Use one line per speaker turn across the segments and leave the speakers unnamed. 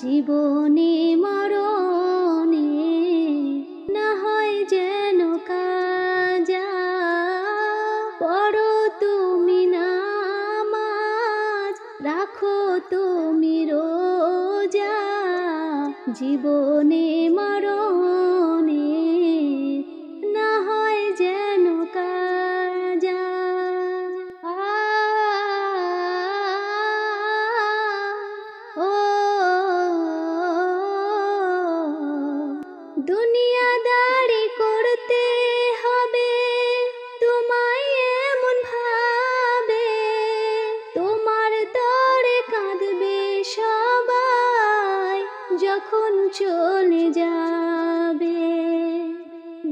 জীবনে মরণে না হয় যেন কাজা। পড়ো তুমি নামাজ, রাখো তুমি রোজা, জীবনে মরণে না হয় যেন কাজা। ও দুনিয়াদারি করতে হবে তোমায় এমন ভাবে, তোমার তরে কাঁদবে সবাই যখন চলে যাবে।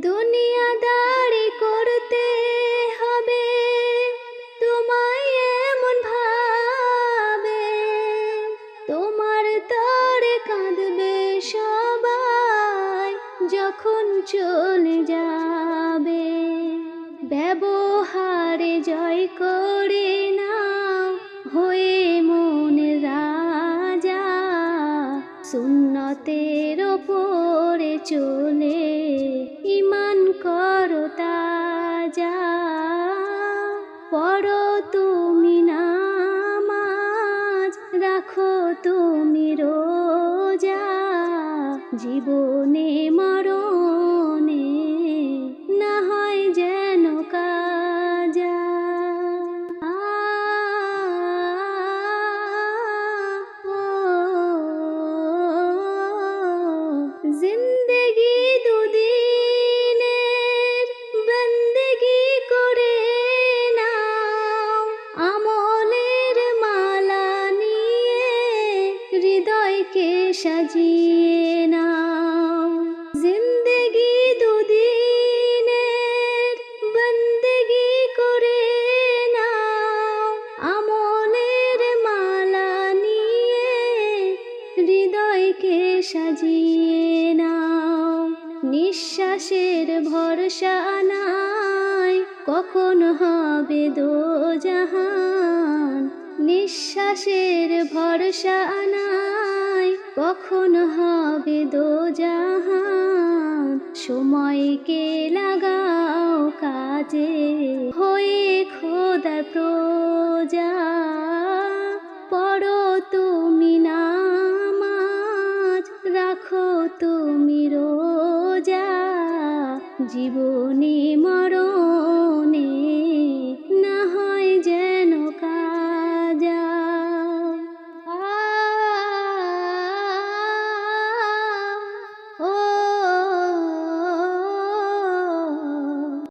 দুনিয়াদারি করতে হবে তোমায় এমন ভাবে, তোমার তরে কাঁদবে সবাই যখন চলে যাবে। ব্যবহারে জয় করে নাও হয়ে মনের রাজা, সুন্নতের ওপরে চলে ঈমান করো তাজা। পড়ো তুমি নামাজ, রাখো তুমি রোজা, জীবনে মরণে না হয় যেন কাজা। জিন্দেগি দুদিনের বন্দেগি করে নাও, আমলের মালা নিয়ে হৃদয়কে সাজিয়ে নাও। জিন্দেগি দুদিনের বন্দেগি করে নাও, আমলের মালা নিয়ে হৃদয়কে সাজিয়ে নাও। নিঃশ্বাসের ভরসা নাই, কখন হবে দোজাহান। নিঃশ্বাসের ভরসা নাই, কখন হবে দোজাহান। সময়কে লাগাও কাজে, হয়ে খোদার প্রজা। পড়ো তুমি না